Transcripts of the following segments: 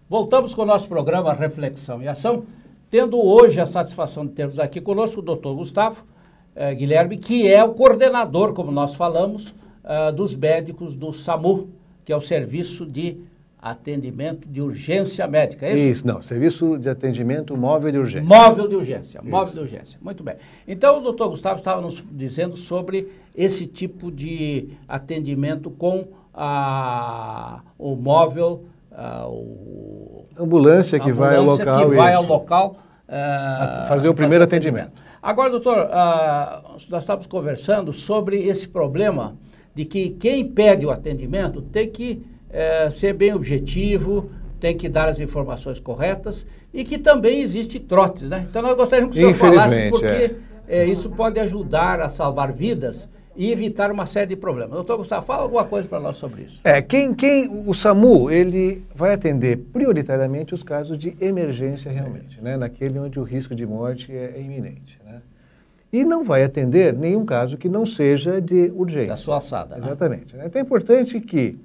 Voltamos com o nosso programa Reflexão e Ação, tendo hoje a satisfação de termos aqui conosco o doutor Gustavo Guilherme, que é o coordenador, como nós falamos, dos médicos do SAMU, que é o Serviço de Atendimento de Urgência Médica, é isso? Isso, não, Serviço de Atendimento Móvel de Urgência. Móvel de urgência, móvel de urgência, muito bem. Então o doutor Gustavo estava nos dizendo sobre esse tipo de atendimento com o móvel, ambulância que vai ao local. Que vai ao local fazer o primeiro atendimento. Agora, doutor, nós estávamos conversando sobre esse problema de que quem pede o atendimento tem que ser bem objetivo, tem que dar as informações corretas e que também existe trotes, né? Então nós gostaríamos que o senhor falasse porque isso pode ajudar a salvar vidas e evitar uma série de problemas. Doutor Gustavo, fala alguma coisa para nós sobre isso. O SAMU, ele vai atender prioritariamente os casos de emergência realmente, né? Naquele onde o risco de morte é iminente, né? E não vai atender nenhum caso que não seja de urgência. Da sua alçada, né? Exatamente. Então é importante que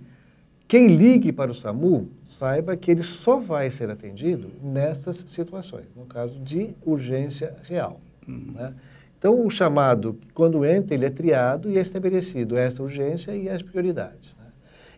quem ligue para o SAMU saiba que ele só vai ser atendido nessas situações, no caso de urgência real, né? Então, o chamado, quando entra, ele é triado e é estabelecido esta urgência e as prioridades, né?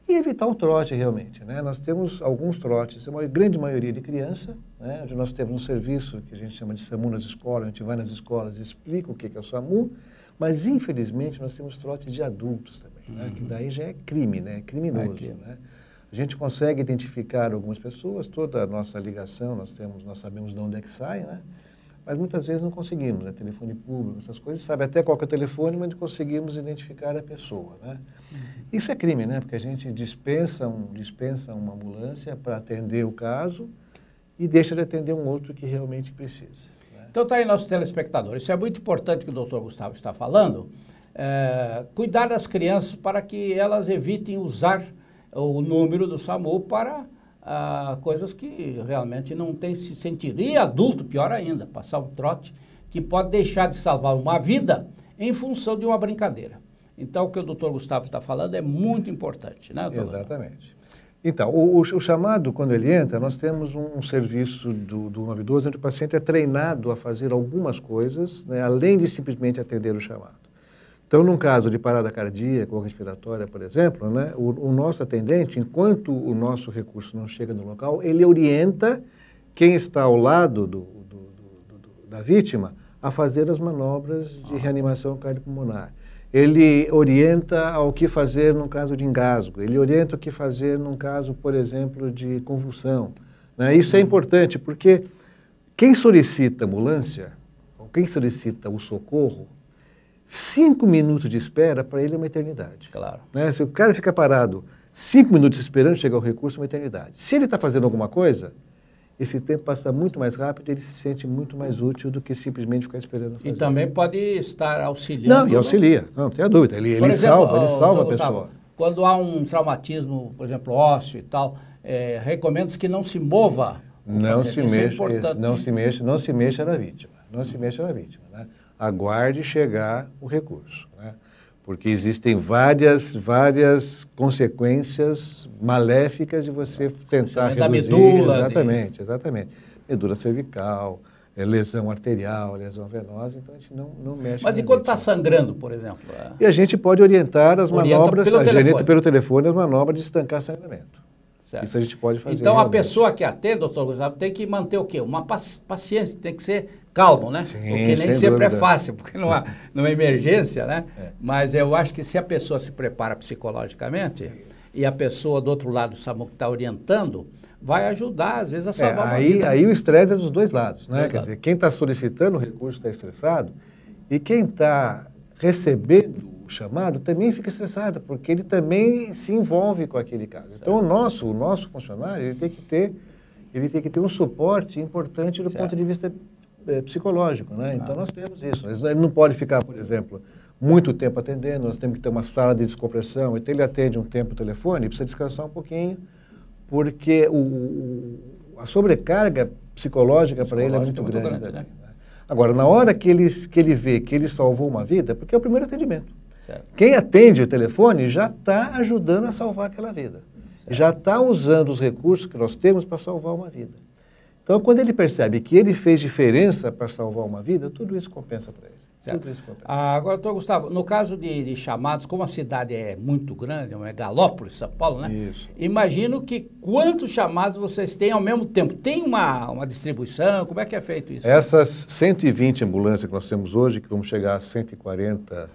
E evitar o trote, realmente, né? Nós temos alguns trotes, uma grande maioria de criança, né? Onde nós temos um serviço que a gente chama de SAMU nas escolas, a gente vai nas escolas e explica o que é o SAMU, mas, infelizmente, nós temos trotes de adultos também, né? Que daí já é crime, né? É criminoso, né? A gente consegue identificar algumas pessoas, toda a nossa ligação, nós sabemos de onde é que sai, né? Mas muitas vezes não conseguimos, né? Telefone público, essas coisas, sabe até qual que é o telefone, mas não conseguimos identificar a pessoa, né? Isso é crime, né? Porque a gente dispensa uma ambulância para atender o caso e deixa de atender um outro que realmente precisa, né? Então está aí nosso telespectador. Isso é muito importante que o doutor Gustavo está falando. Cuidar das crianças para que elas evitem usar o número do SAMU para coisas que realmente não tem sentido. E adulto, pior ainda, passar um trote que pode deixar de salvar uma vida em função de uma brincadeira. Então, o que o doutor Gustavo está falando é muito importante, né, doutor? Exatamente. Então, o chamado, quando ele entra, nós temos um serviço do 192, onde o paciente é treinado a fazer algumas coisas, né, além de simplesmente atender o chamado. Então, num caso de parada cardíaca ou respiratória, por exemplo, né, o nosso atendente, enquanto o nosso recurso não chega no local, ele orienta quem está ao lado da vítima a fazer as manobras de reanimação cardiopulmonar. Ele orienta ao que fazer num caso de engasgo, ele orienta o que fazer num caso, por exemplo, de convulsão, né? Isso é importante porque quem solicita ambulância, ou quem solicita o socorro, 5 minutos de espera, para ele é uma eternidade. Claro. Né? Se o cara fica parado 5 minutos esperando chegar o recurso, é uma eternidade. Se ele está fazendo alguma coisa, esse tempo passa muito mais rápido e ele se sente muito mais útil do que simplesmente ficar esperando fazer. E também pode estar auxiliando. Não, e auxilia, não tem a dúvida. Ele salva a pessoa. Quando há um traumatismo, por exemplo, ósseo e tal, recomenda-se que não se mova o paciente. Não se mexa na vítima. Não se mexa na vítima, né? Aguarde chegar o recurso, né? Porque existem várias consequências maléficas de você tentar reduzir. Da medula. Exatamente. Medula cervical, lesão arterial, lesão venosa, então a gente não mexe. Mas enquanto está sangrando, por exemplo? E a gente pode orientar as manobras, pelo telefone, as manobras de estancar sangramento. Certo. Isso a gente pode fazer. Então, a pessoa que atende, doutor Gustavo, tem que manter o quê? Uma paciência, tem que ser calmo, né? Sim, porque nem sempre é fácil, porque numa emergência, né? Mas eu acho que se a pessoa se prepara psicologicamente e a pessoa do outro lado, o SAMU, que está orientando, vai ajudar, às vezes, a salvar uma vida. Aí o estresse é dos dois lados, né? Quer dizer, quem está solicitando o recurso está estressado e quem está recebendo o chamado também fica estressado, porque ele também se envolve com aquele caso. Certo. Então, o nosso funcionário, ele tem que ter um suporte importante do ponto de vista psicológico, né? Então, nós temos isso. Ele não pode ficar, por exemplo, muito tempo atendendo, nós temos que ter uma sala de descompressão, então ele atende um tempo o telefone, precisa descansar um pouquinho, porque a sobrecarga psicológica para ele é muito grande também, né? Agora, na hora que ele vê que ele salvou uma vida, porque é o primeiro atendimento. Certo. Quem atende o telefone já está ajudando a salvar aquela vida. já está usando os recursos que nós temos para salvar uma vida. Então, quando ele percebe que ele fez diferença para salvar uma vida, tudo isso compensa para ele. Tudo isso compensa. Agora, doutor Gustavo, no caso de chamados, como a cidade é muito grande, é uma megalópole, São Paulo, né? Isso. Imagino que quantos chamados vocês têm ao mesmo tempo? Tem uma distribuição? Como é que é feito isso? Essas 120 ambulâncias que nós temos hoje, que vamos chegar a 140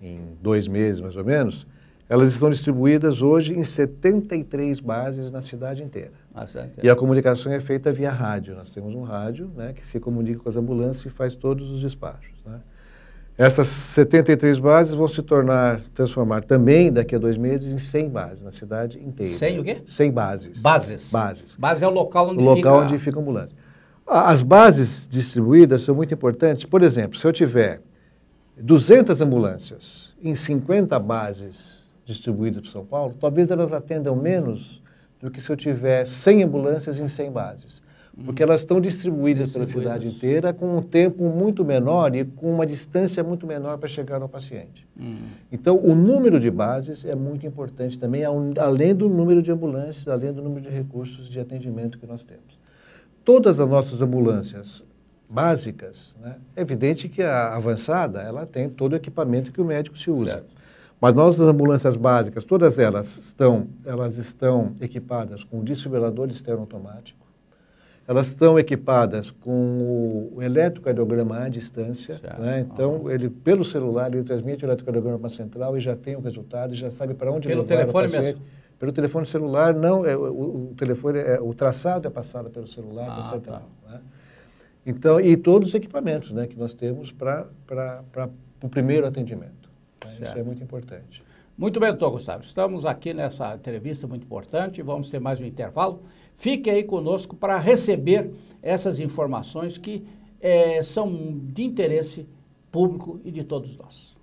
em 2 meses, mais ou menos, elas estão distribuídas hoje em 73 bases na cidade inteira. E a comunicação é feita via rádio. Nós temos um rádio, né, que se comunica com as ambulâncias e faz todos os despachos, né? Essas 73 bases vão se transformar também, daqui a 2 meses, em 100 bases na cidade inteira. 100 o quê? 100 bases. Bases. Base é o local onde fica a ambulância. As bases distribuídas são muito importantes. Por exemplo, se eu tiver 200 ambulâncias em 50 bases distribuídas para São Paulo, talvez elas atendam menos do que se eu tiver 100 ambulâncias em 100 bases. Porque elas estão distribuídas pela cidade inteira com um tempo muito menor e com uma distância muito menor para chegar ao paciente. Então, o número de bases é muito importante também, além do número de ambulâncias, além do número de recursos de atendimento que nós temos. Todas as nossas ambulâncias básicas, né, é evidente que a avançada, ela tem todo o equipamento que o médico se usa. Certo. Mas nossas ambulâncias básicas, todas elas estão equipadas com desfibrilador externo automático, elas estão equipadas com o eletrocardiograma à distância, né? Então, ele, pelo celular, ele transmite o eletrocardiograma para a central e já tem o resultado, já sabe para onde levar o paciente. Pelo telefone mesmo? Pelo telefone celular, não, o traçado é passado pelo celular para a central. Tá. Né? Então, e todos os equipamentos, né, que nós temos para o primeiro atendimento. Né? Isso é muito importante. Muito bem, doutor Gustavo. Estamos aqui nessa entrevista muito importante. Vamos ter mais um intervalo. Fique aí conosco para receber essas informações que são de interesse público e de todos nós.